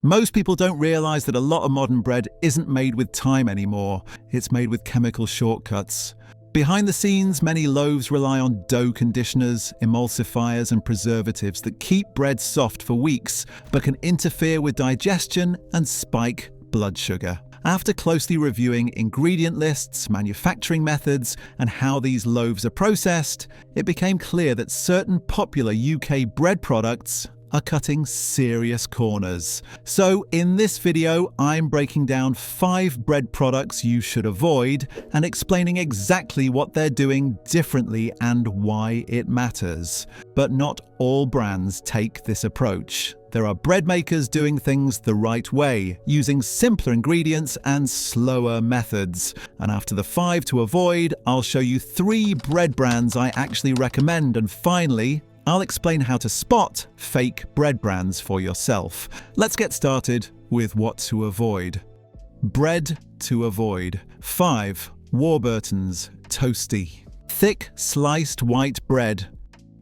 Most people don't realise that a lot of modern bread isn't made with thyme anymore, it's made with chemical shortcuts. Behind the scenes, many loaves rely on dough conditioners, emulsifiers and preservatives that keep bread soft for weeks, but can interfere with digestion and spike blood sugar. After closely reviewing ingredient lists, manufacturing methods, and how these loaves are processed, it became clear that certain popular UK bread products are cutting serious corners. So in this video, I'm breaking down 5 bread products you should avoid and explaining exactly what they're doing differently and why it matters. But not all brands take this approach. There are bread makers doing things the right way, using simpler ingredients and slower methods. And after the 5 to avoid, I'll show you 3 bread brands I actually recommend, and finally, I'll explain how to spot fake bread brands for yourself. Let's get started with what to avoid. Bread to avoid. 5. Warburtons toasty. Thick sliced white bread.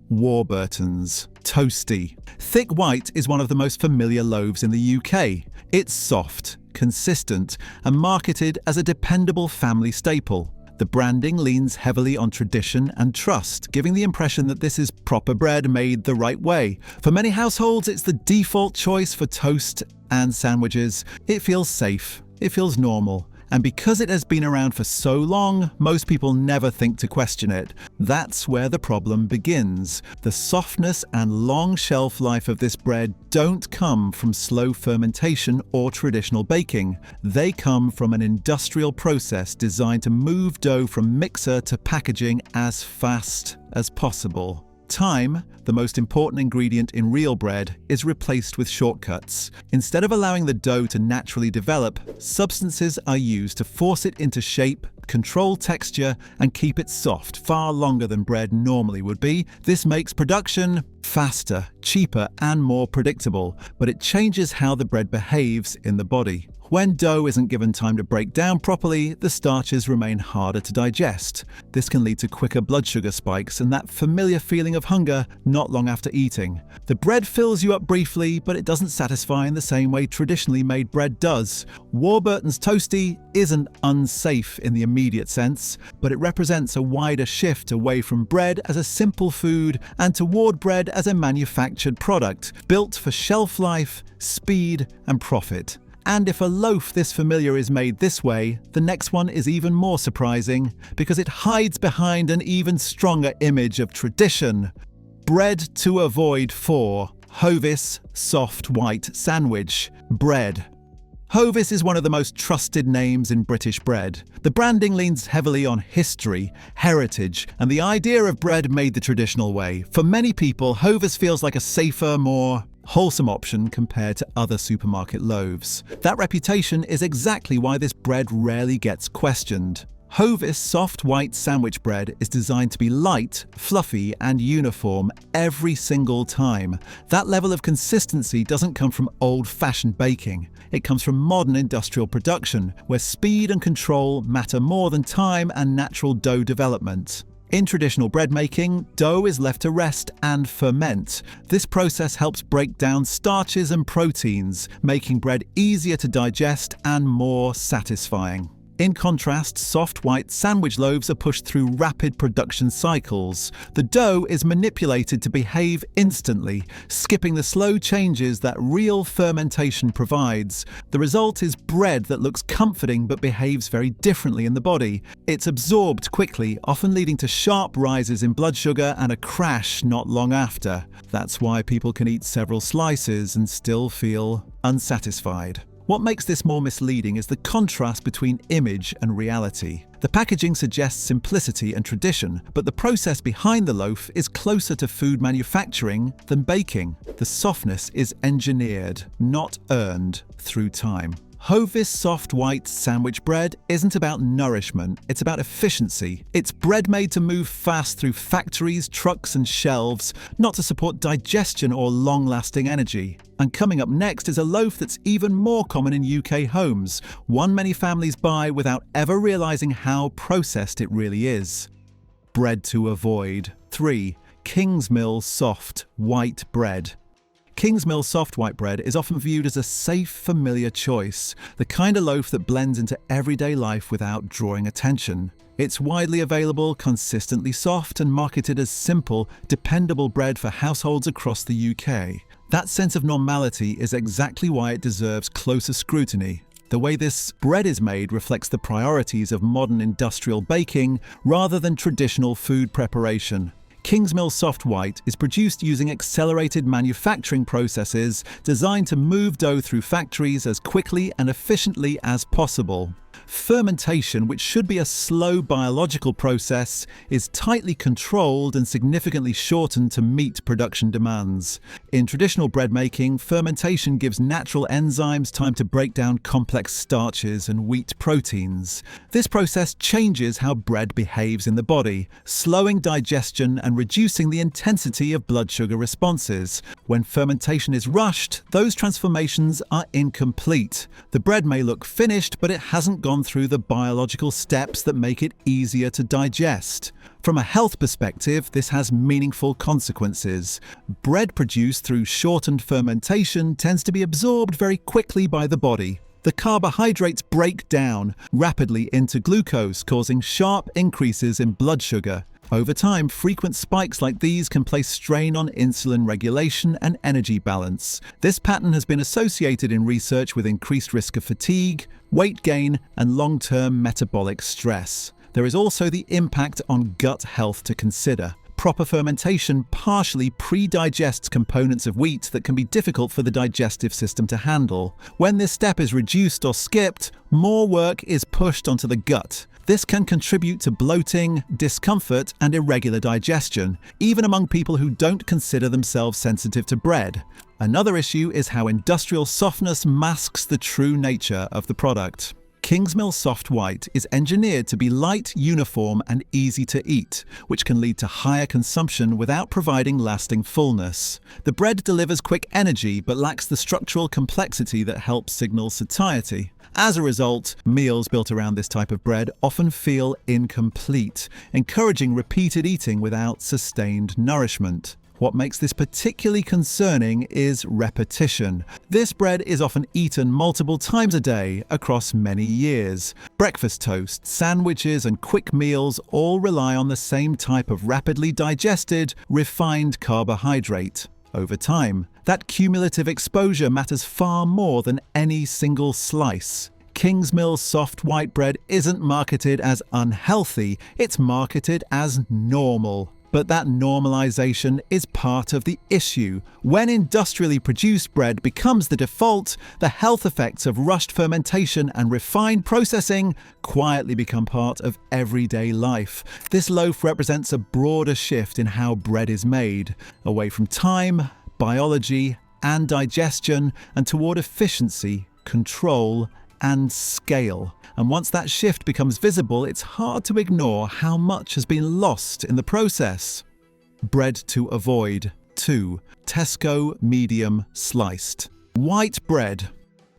Warburtons toasty. Thick white is one of the most familiar loaves in the UK. It's soft, consistent, and marketed as a dependable family staple. The branding leans heavily on tradition and trust, giving the impression that this is proper bread made the right way. For many households, it's the default choice for toast and sandwiches. It feels safe, it feels normal, and because it has been around for so long, most people never think to question it. That's where the problem begins. The softness and long shelf life of this bread don't come from slow fermentation or traditional baking. They come from an industrial process designed to move dough from mixer to packaging as fast as possible. Thyme, the most important ingredient in real bread, is replaced with shortcuts. Instead of allowing the dough to naturally develop, substances are used to force it into shape, control texture, and keep it soft far longer than bread normally would be. This makes production faster, cheaper, and more predictable, but it changes how the bread behaves in the body. When dough isn't given time to break down properly, the starches remain harder to digest. This can lead to quicker blood sugar spikes and that familiar feeling of hunger not long after eating. The bread fills you up briefly, but it doesn't satisfy in the same way traditionally made bread does. Warburtons toasty isn't unsafe in the immediate sense, but it represents a wider shift away from bread as a simple food and toward bread as a manufactured product, built for shelf life, speed, and profit. And if a loaf this familiar is made this way, the next one is even more surprising because it hides behind an even stronger image of tradition. Bread to avoid. 4. Hovis soft white sandwich bread. Hovis is one of the most trusted names in British bread. The branding leans heavily on history, heritage, and the idea of bread made the traditional way. For many people, Hovis feels like a safer, more wholesome option compared to other supermarket loaves. That reputation is exactly why this bread rarely gets questioned. Hovis soft white sandwich bread is designed to be light, fluffy, and uniform every single time. That level of consistency doesn't come from old-fashioned baking. It comes from modern industrial production, where speed and control matter more than time and natural dough development. In traditional bread making, dough is left to rest and ferment. This process helps break down starches and proteins, making bread easier to digest and more satisfying. In contrast, soft white sandwich loaves are pushed through rapid production cycles. The dough is manipulated to behave instantly, skipping the slow changes that real fermentation provides. The result is bread that looks comforting but behaves very differently in the body. It's absorbed quickly, often leading to sharp rises in blood sugar and a crash not long after. That's why people can eat several slices and still feel unsatisfied. What makes this more misleading is the contrast between image and reality. The packaging suggests simplicity and tradition, but the process behind the loaf is closer to food manufacturing than baking. The softness is engineered, not earned, through time. Hovis soft white sandwich bread isn't about nourishment, it's about efficiency. It's bread made to move fast through factories, trucks and shelves, not to support digestion or long-lasting energy. And coming up next is a loaf that's even more common in UK homes, one many families buy without ever realising how processed it really is. Bread to avoid. 3. Kingsmill soft white bread. Kingsmill soft white bread is often viewed as a safe, familiar choice, the kind of loaf that blends into everyday life without drawing attention. It's widely available, consistently soft, and marketed as simple, dependable bread for households across the UK. That sense of normality is exactly why it deserves closer scrutiny. The way this bread is made reflects the priorities of modern industrial baking rather than traditional food preparation. Kingsmill soft white is produced using accelerated manufacturing processes designed to move dough through factories as quickly and efficiently as possible. Fermentation, which should be a slow biological process, is tightly controlled and significantly shortened to meet production demands. In traditional bread making, fermentation gives natural enzymes time to break down complex starches and wheat proteins. This process changes how bread behaves in the body, slowing digestion and reducing the intensity of blood sugar responses. When fermentation is rushed, those transformations are incomplete. The bread may look finished, but it hasn't gone through the biological steps that make it easier to digest. From a health perspective, this has meaningful consequences. Bread produced through shortened fermentation tends to be absorbed very quickly by the body. The carbohydrates break down rapidly into glucose, causing sharp increases in blood sugar. Over time, frequent spikes like these can place strain on insulin regulation and energy balance. This pattern has been associated in research with increased risk of fatigue, weight gain, and long-term metabolic stress. There is also the impact on gut health to consider. Proper fermentation partially pre-digests components of wheat that can be difficult for the digestive system to handle. When this step is reduced or skipped, more work is pushed onto the gut. This can contribute to bloating, discomfort, and irregular digestion, even among people who don't consider themselves sensitive to bread. Another issue is how industrial softness masks the true nature of the product. Kingsmill soft white is engineered to be light, uniform, and easy to eat, which can lead to higher consumption without providing lasting fullness. The bread delivers quick energy but lacks the structural complexity that helps signal satiety. As a result, meals built around this type of bread often feel incomplete, encouraging repeated eating without sustained nourishment. What makes this particularly concerning is repetition. This bread is often eaten multiple times a day across many years. Breakfast toast, sandwiches, and quick meals all rely on the same type of rapidly digested, refined carbohydrate. Over time, that cumulative exposure matters far more than any single slice. Kingsmill soft white bread isn't marketed as unhealthy, it's marketed as normal. But that normalization is part of the issue. When industrially produced bread becomes the default, the health effects of rushed fermentation and refined processing quietly become part of everyday life. This loaf represents a broader shift in how bread is made, away from time, biology, and digestion, and toward efficiency, control, and scale. And once that shift becomes visible, it's hard to ignore how much has been lost in the process. Bread to avoid. 2. Tesco medium sliced. White bread.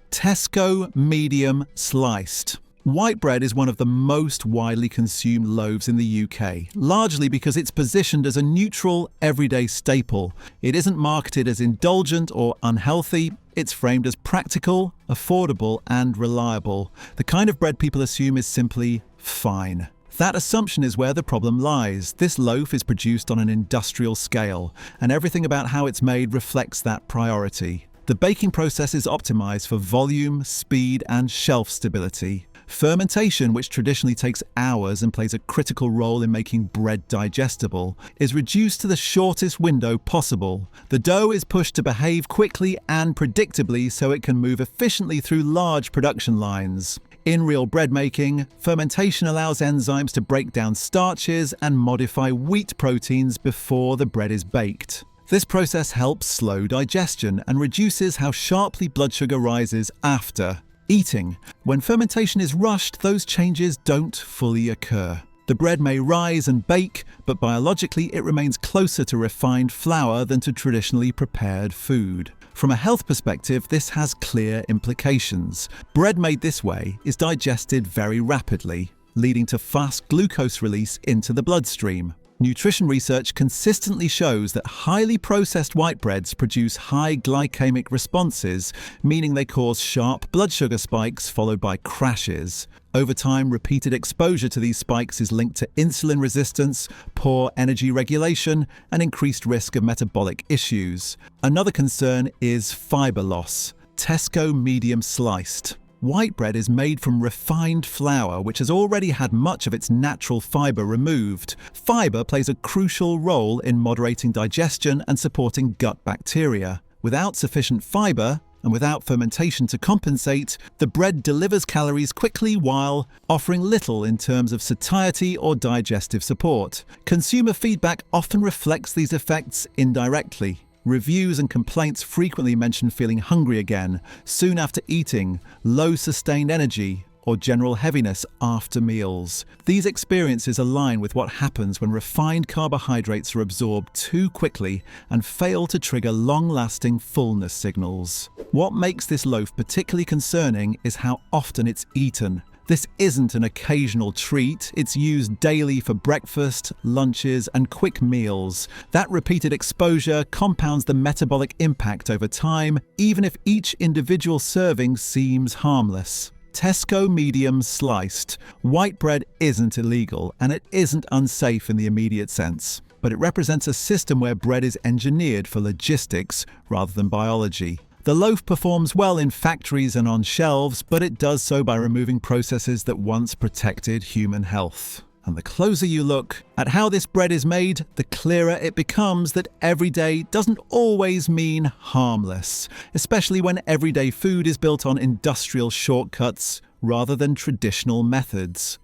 Tesco medium sliced. White bread is one of the most widely consumed loaves in the UK, largely because it's positioned as a neutral, everyday staple. It isn't marketed as indulgent or unhealthy. It's framed as practical, affordable, and reliable. The kind of bread people assume is simply fine. That assumption is where the problem lies. This loaf is produced on an industrial scale, and everything about how it's made reflects that priority. The baking process is optimized for volume, speed, and shelf stability. Fermentation, which traditionally takes hours and plays a critical role in making bread digestible, is reduced to the shortest window possible. The dough is pushed to behave quickly and predictably so it can move efficiently through large production lines. In real bread making, fermentation allows enzymes to break down starches and modify wheat proteins before the bread is baked. This process helps slow digestion and reduces how sharply blood sugar rises after eating. When fermentation is rushed, those changes don't fully occur. The bread may rise and bake, but biologically it remains closer to refined flour than to traditionally prepared food. From a health perspective, this has clear implications. Bread made this way is digested very rapidly, leading to fast glucose release into the bloodstream. Nutrition research consistently shows that highly processed white breads produce high glycemic responses, meaning they cause sharp blood sugar spikes followed by crashes. Over time, repeated exposure to these spikes is linked to insulin resistance, poor energy regulation, and increased risk of metabolic issues. Another concern is fiber loss. Tesco medium sliced. White bread is made from refined flour, which has already had much of its natural fiber removed. Fiber plays a crucial role in moderating digestion and supporting gut bacteria. Without sufficient fiber, and without fermentation to compensate, the bread delivers calories quickly while offering little in terms of satiety or digestive support. Consumer feedback often reflects these effects indirectly. Reviews and complaints frequently mention feeling hungry again, soon after eating, low sustained energy, or general heaviness after meals. These experiences align with what happens when refined carbohydrates are absorbed too quickly and fail to trigger long-lasting fullness signals. What makes this loaf particularly concerning is how often it's eaten. This isn't an occasional treat, it's used daily for breakfast, lunches, and quick meals. That repeated exposure compounds the metabolic impact over time, even if each individual serving seems harmless. Tesco medium sliced. White bread isn't illegal, and it isn't unsafe in the immediate sense, but it represents a system where bread is engineered for logistics rather than biology. The loaf performs well in factories and on shelves, but it does so by removing processes that once protected human health. And the closer you look at how this bread is made, the clearer it becomes that everyday doesn't always mean harmless, especially when everyday food is built on industrial shortcuts rather than traditional methods.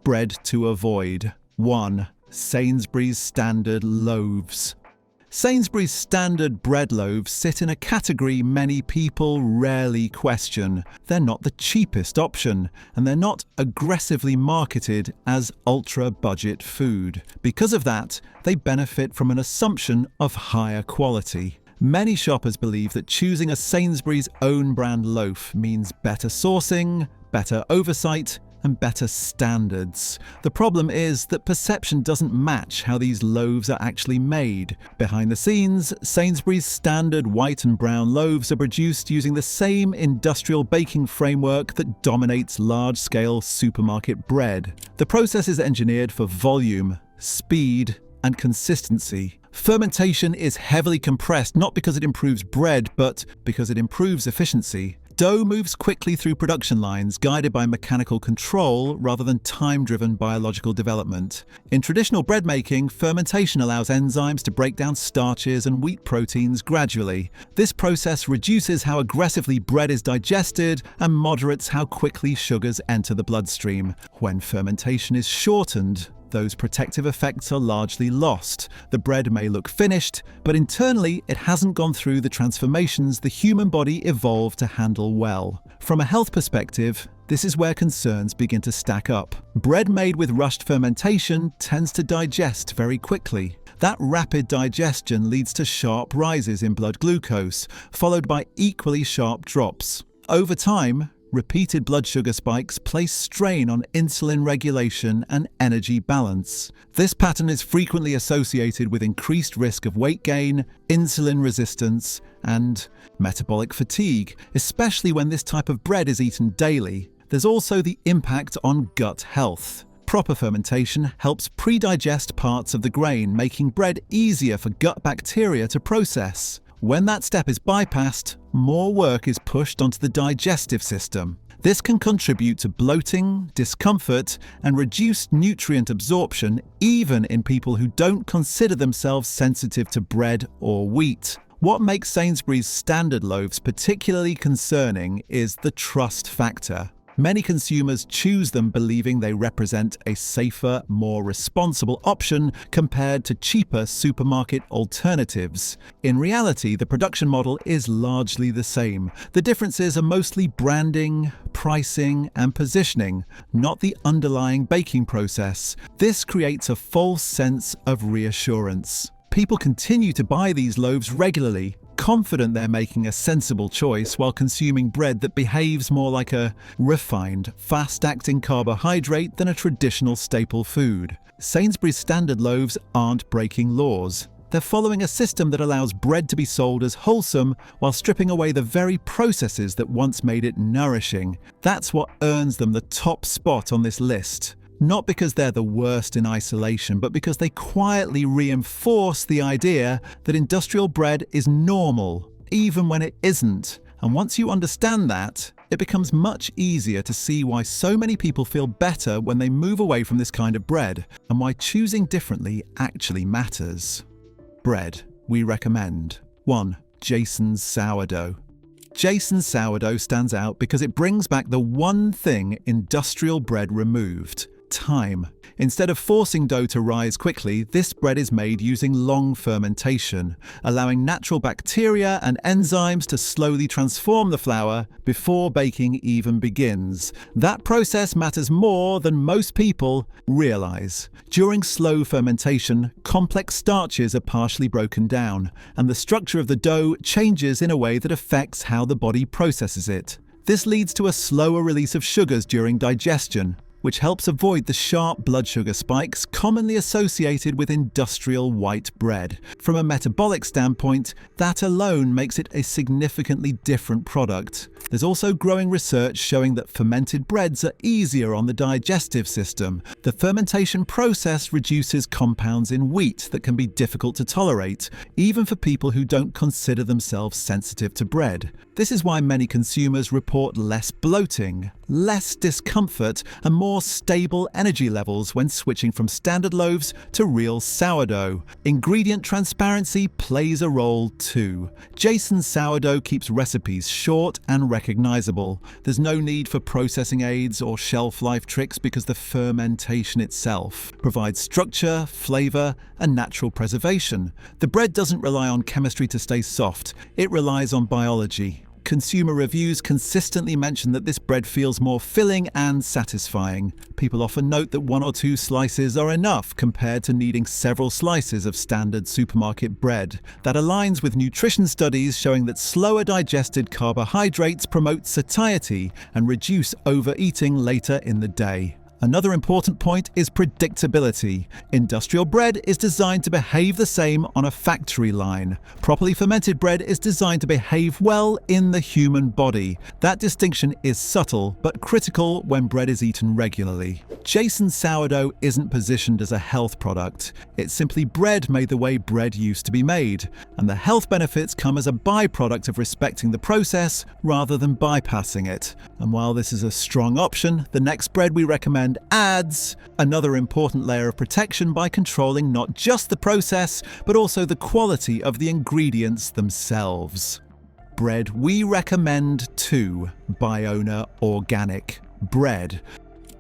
Bread to avoid. 1. Sainsbury's standard loaves. Sainsbury's standard bread loaves sit in a category many people rarely question. They're not the cheapest option, and they're not aggressively marketed as ultra-budget food. Because of that, they benefit from an assumption of higher quality. Many shoppers believe that choosing a Sainsbury's own brand loaf means better sourcing, better oversight, and better standards. The problem is that perception doesn't match how these loaves are actually made. Behind the scenes, Sainsbury's standard white and brown loaves are produced using the same industrial baking framework that dominates large-scale supermarket bread. The process is engineered for volume, speed, and consistency. Fermentation is heavily compressed not because it improves bread, but because it improves efficiency. Dough moves quickly through production lines, guided by mechanical control rather than time-driven biological development. In traditional bread making, fermentation allows enzymes to break down starches and wheat proteins gradually. This process reduces how aggressively bread is digested and moderates how quickly sugars enter the bloodstream. When fermentation is shortened, those protective effects are largely lost. The bread may look finished, but internally it hasn't gone through the transformations the human body evolved to handle well. From a health perspective, this is where concerns begin to stack up. Bread made with rushed fermentation tends to digest very quickly. That rapid digestion leads to sharp rises in blood glucose, followed by equally sharp drops. Over time, repeated blood sugar spikes place strain on insulin regulation and energy balance. This pattern is frequently associated with increased risk of weight gain, insulin resistance, and metabolic fatigue, especially when this type of bread is eaten daily. There's also the impact on gut health. Proper fermentation helps pre-digest parts of the grain, making bread easier for gut bacteria to process. When that step is bypassed, more work is pushed onto the digestive system. This can contribute to bloating, discomfort, and reduced nutrient absorption even in people who don't consider themselves sensitive to bread or wheat. What makes Sainsbury's standard loaves particularly concerning is the trust factor. Many consumers choose them believing they represent a safer, more responsible option compared to cheaper supermarket alternatives. In reality, the production model is largely the same. The differences are mostly branding, pricing, and positioning, not the underlying baking process. This creates a false sense of reassurance. People continue to buy these loaves regularly, confident they're making a sensible choice while consuming bread that behaves more like a refined, fast-acting carbohydrate than a traditional staple food. Sainsbury's standard loaves aren't breaking laws. They're following a system that allows bread to be sold as wholesome while stripping away the very processes that once made it nourishing. That's what earns them the top spot on this list. Not because they're the worst in isolation, but because they quietly reinforce the idea that industrial bread is normal, even when it isn't. And once you understand that, it becomes much easier to see why so many people feel better when they move away from this kind of bread, and why choosing differently actually matters. Bread we recommend. 1. Jason's sourdough. Jason's sourdough stands out because it brings back the one thing industrial bread removed: time. Instead of forcing dough to rise quickly, this bread is made using long fermentation, allowing natural bacteria and enzymes to slowly transform the flour before baking even begins. That process matters more than most people realize. During slow fermentation, complex starches are partially broken down, and the structure of the dough changes in a way that affects how the body processes it. This leads to a slower release of sugars during digestion, which helps avoid the sharp blood sugar spikes commonly associated with industrial white bread. From a metabolic standpoint, that alone makes it a significantly different product. There's also growing research showing that fermented breads are easier on the digestive system. The fermentation process reduces compounds in wheat that can be difficult to tolerate, even for people who don't consider themselves sensitive to bread. This is why many consumers report less bloating, less discomfort, and more stable energy levels when switching from standard loaves to real sourdough. Ingredient transparency plays a role too. Jason's sourdough keeps recipes short and recognizable. There's no need for processing aids or shelf life tricks because the fermentation itself provides structure, flavor, and natural preservation. The bread doesn't rely on chemistry to stay soft, it relies on biology. Consumer reviews consistently mention that this bread feels more filling and satisfying. People often note that 1 or 2 slices are enough compared to needing several slices of standard supermarket bread. That aligns with nutrition studies showing that slower digested carbohydrates promote satiety and reduce overeating later in the day. Another important point is predictability. Industrial bread is designed to behave the same on a factory line. Properly fermented bread is designed to behave well in the human body. That distinction is subtle, but critical when bread is eaten regularly. Jason's sourdough isn't positioned as a health product. It's simply bread made the way bread used to be made, and the health benefits come as a byproduct of respecting the process rather than bypassing it. And while this is a strong option, the next bread we recommend adds another important layer of protection by controlling not just the process, but also the quality of the ingredients themselves. Bread we recommend too: Biona Organic Bread.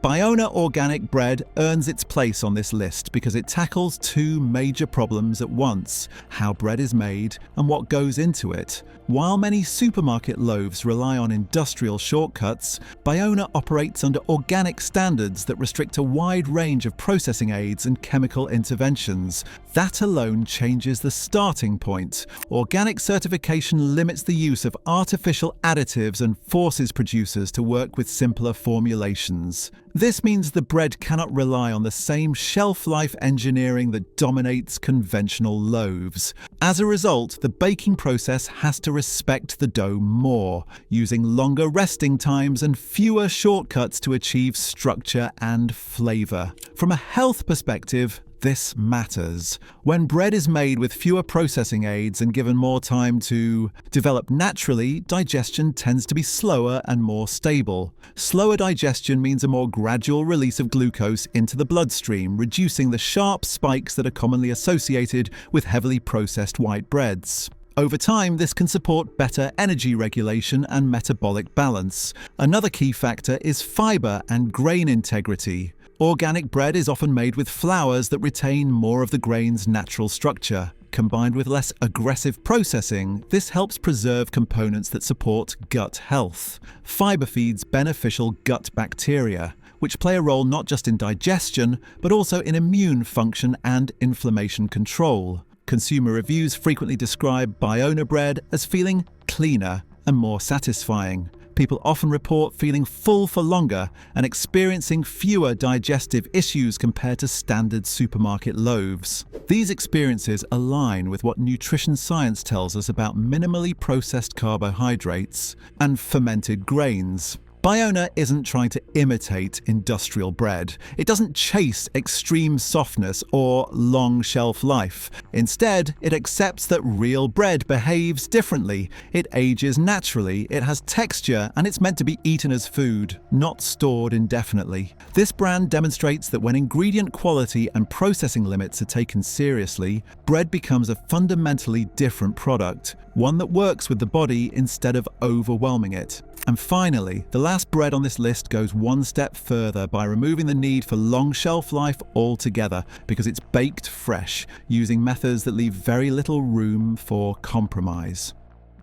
Biona Organic Bread earns its place on this list because it tackles 2 major problems at once: how bread is made and what goes into it. While many supermarket loaves rely on industrial shortcuts, Biona operates under organic standards that restrict a wide range of processing aids and chemical interventions. That alone changes the starting point. Organic certification limits the use of artificial additives and forces producers to work with simpler formulations. This means the bread cannot rely on the same shelf-life engineering that dominates conventional loaves. As a result, the baking process has to respect the dough more, using longer resting times and fewer shortcuts to achieve structure and flavor. From a health perspective, this matters. When bread is made with fewer processing aids and given more time to develop naturally, digestion tends to be slower and more stable. Slower digestion means a more gradual release of glucose into the bloodstream, reducing the sharp spikes that are commonly associated with heavily processed white breads. Over time, this can support better energy regulation and metabolic balance. Another key factor is fiber and grain integrity. Organic bread is often made with flours that retain more of the grain's natural structure. Combined with less aggressive processing, this helps preserve components that support gut health. Fiber feeds beneficial gut bacteria, which play a role not just in digestion, but also in immune function and inflammation control. Consumer reviews frequently describe Biona bread as feeling cleaner and more satisfying. People often report feeling full for longer and experiencing fewer digestive issues compared to standard supermarket loaves. These experiences align with what nutrition science tells us about minimally processed carbohydrates and fermented grains. Biona isn't trying to imitate industrial bread. It doesn't chase extreme softness or long shelf life. Instead, it accepts that real bread behaves differently. It ages naturally, it has texture, and it's meant to be eaten as food, not stored indefinitely. This brand demonstrates that when ingredient quality and processing limits are taken seriously, bread becomes a fundamentally different product, one that works with the body instead of overwhelming it. And finally, the last bread on this list goes one step further by removing the need for long shelf life altogether because it's baked fresh, using methods that leave very little room for compromise.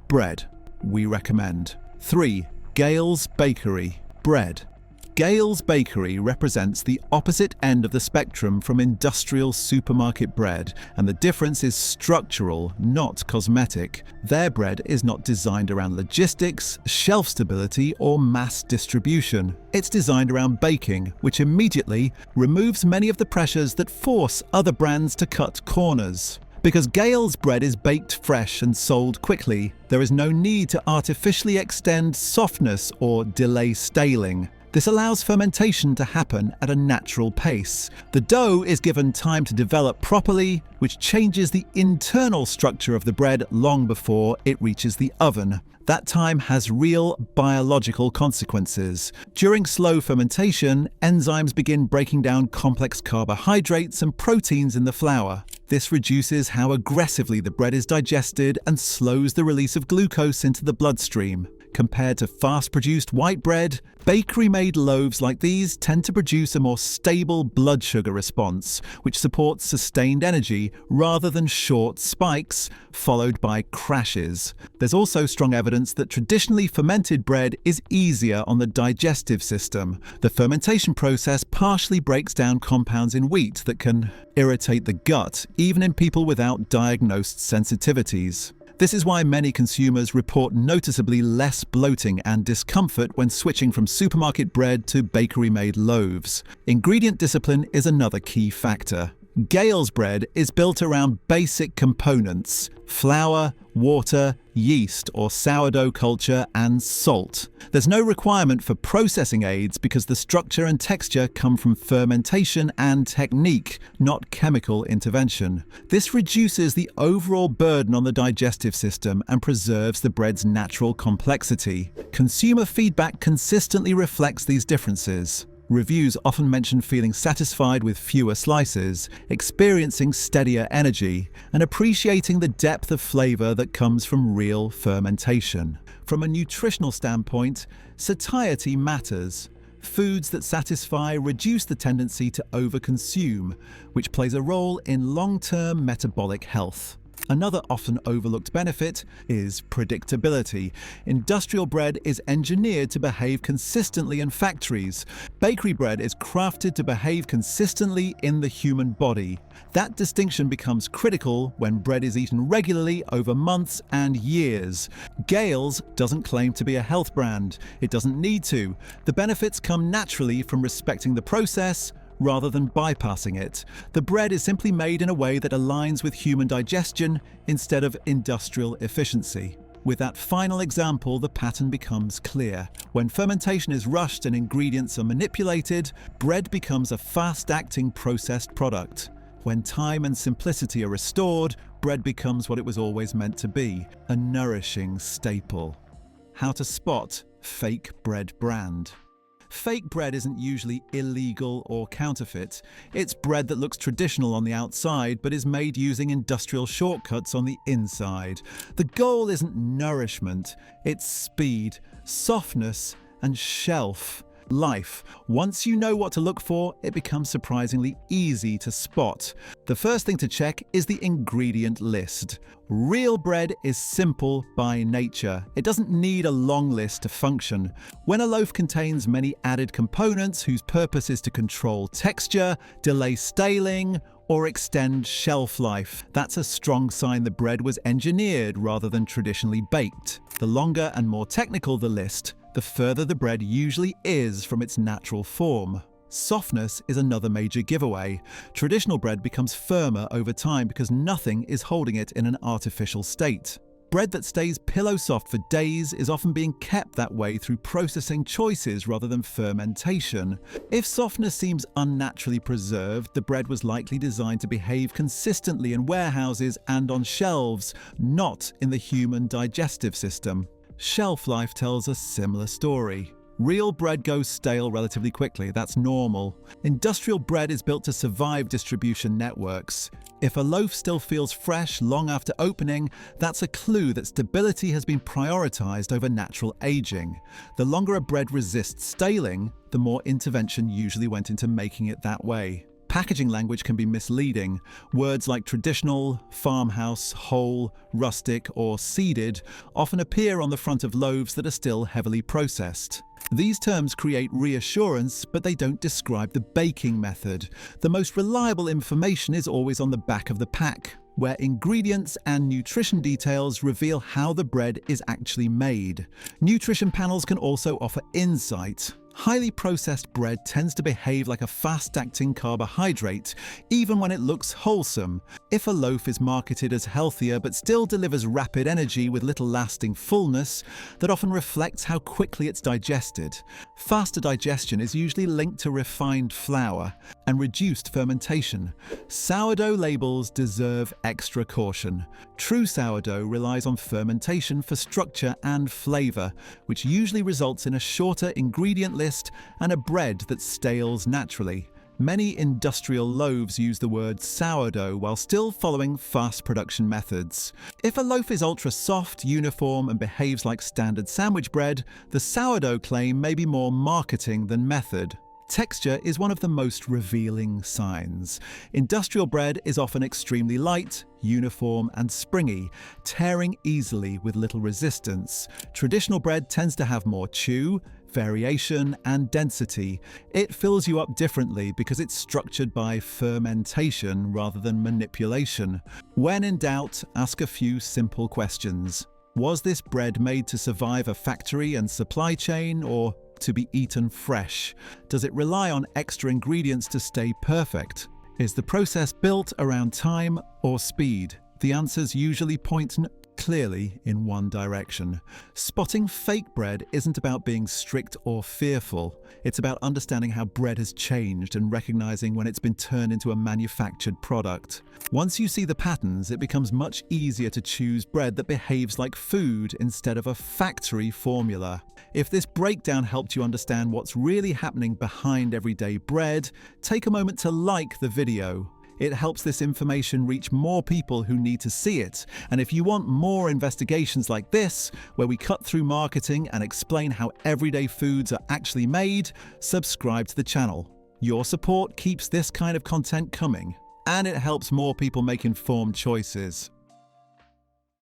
Bread, we recommend. 3. Gail's Bakery. Bread. Gail's Bakery represents the opposite end of the spectrum from industrial supermarket bread, and the difference is structural, not cosmetic. Their bread is not designed around logistics, shelf stability, or mass distribution. It's designed around baking, which immediately removes many of the pressures that force other brands to cut corners. Because Gail's bread is baked fresh and sold quickly, there is no need to artificially extend softness or delay staling. This allows fermentation to happen at a natural pace. The dough is given time to develop properly, which changes the internal structure of the bread long before it reaches the oven. That time has real biological consequences. During slow fermentation, enzymes begin breaking down complex carbohydrates and proteins in the flour. This reduces how aggressively the bread is digested and slows the release of glucose into the bloodstream. Compared to fast-produced white bread, bakery-made loaves like these tend to produce a more stable blood sugar response, which supports sustained energy rather than short spikes followed by crashes. There's also strong evidence that traditionally fermented bread is easier on the digestive system. The fermentation process partially breaks down compounds in wheat that can irritate the gut, even in people without diagnosed sensitivities. This is why many consumers report noticeably less bloating and discomfort when switching from supermarket bread to bakery-made loaves. Ingredient discipline is another key factor. Gail's bread is built around basic components: flour, water, yeast or sourdough culture, and salt. There's no requirement for processing aids because the structure and texture come from fermentation and technique, not chemical intervention. This reduces the overall burden on the digestive system and preserves the bread's natural complexity. Consumer feedback consistently reflects these differences. Reviews often mention feeling satisfied with fewer slices, experiencing steadier energy, and appreciating the depth of flavor that comes from real fermentation. From a nutritional standpoint, satiety matters. Foods that satisfy reduce the tendency to overconsume, which plays a role in long-term metabolic health. Another often overlooked benefit is predictability. Industrial bread is engineered to behave consistently in factories. Bakery bread is crafted to behave consistently in the human body. That distinction becomes critical when bread is eaten regularly over months and years. Gail's doesn't claim to be a health brand. It doesn't need to. The benefits come naturally from respecting the process rather than bypassing it. The bread is simply made in a way that aligns with human digestion instead of industrial efficiency. With that final example, the pattern becomes clear. When fermentation is rushed and ingredients are manipulated, bread becomes a fast-acting processed product. When time and simplicity are restored, bread becomes what it was always meant to be, a nourishing staple. How to spot fake bread brand. Fake bread isn't usually illegal or counterfeit. It's bread that looks traditional on the outside but is made using industrial shortcuts on the inside. The goal isn't nourishment, it's speed, softness, and shelf life. Once you know what to look for, it becomes surprisingly easy to spot. The first thing to check is the ingredient list. Real bread is simple by nature. It doesn't need a long list to function. When a loaf contains many added components whose purpose is to control texture, delay staling, Or extend shelf life. That's a strong sign the bread was engineered rather than traditionally baked. The longer and more technical the list, the further the bread usually is from its natural form. Softness is another major giveaway. Traditional bread becomes firmer over time because nothing is holding it in an artificial state. Bread that stays pillow soft for days is often being kept that way through processing choices rather than fermentation. If softness seems unnaturally preserved, the bread was likely designed to behave consistently in warehouses and on shelves, not in the human digestive system. Shelf life tells a similar story. Real bread goes stale relatively quickly, that's normal. Industrial bread is built to survive distribution networks. If a loaf still feels fresh long after opening, that's a clue that stability has been prioritized over natural aging. The longer a bread resists staling, the more intervention usually went into making it that way. Packaging language can be misleading. Words like traditional, farmhouse, whole, rustic, or seeded often appear on the front of loaves that are still heavily processed. These terms create reassurance, but they don't describe the baking method. The most reliable information is always on the back of the pack, where ingredients and nutrition details reveal how the bread is actually made. Nutrition panels can also offer insight. Highly processed bread tends to behave like a fast-acting carbohydrate, even when it looks wholesome. If a loaf is marketed as healthier but still delivers rapid energy with little lasting fullness, that often reflects how quickly it's digested. Faster digestion is usually linked to refined flour and reduced fermentation. Sourdough labels deserve extra caution. True sourdough relies on fermentation for structure and flavor, which usually results in a shorter ingredient list and a bread that stales naturally. Many industrial loaves use the word sourdough while still following fast production methods. If a loaf is ultra soft, uniform, and behaves like standard sandwich bread, the sourdough claim may be more marketing than method. Texture is one of the most revealing signs. Industrial bread is often extremely light, uniform, and springy, tearing easily with little resistance. Traditional bread tends to have more chew, variation, and density. It fills you up differently because it's structured by fermentation rather than manipulation. When in doubt, ask a few simple questions. Was this bread made to survive a factory and supply chain, or to be eaten fresh? Does it rely on extra ingredients to stay perfect? Is the process built around time or speed? The answers usually point clearly in one direction. Spotting fake bread isn't about being strict or fearful. It's about understanding how bread has changed and recognizing when it's been turned into a manufactured product. Once you see the patterns, it becomes much easier to choose bread that behaves like food instead of a factory formula. If this breakdown helped you understand what's really happening behind everyday bread, take a moment to like the video. It helps this information reach more people who need to see it. And if you want more investigations like this, where we cut through marketing and explain how everyday foods are actually made, subscribe to the channel. Your support keeps this kind of content coming, and it helps more people make informed choices.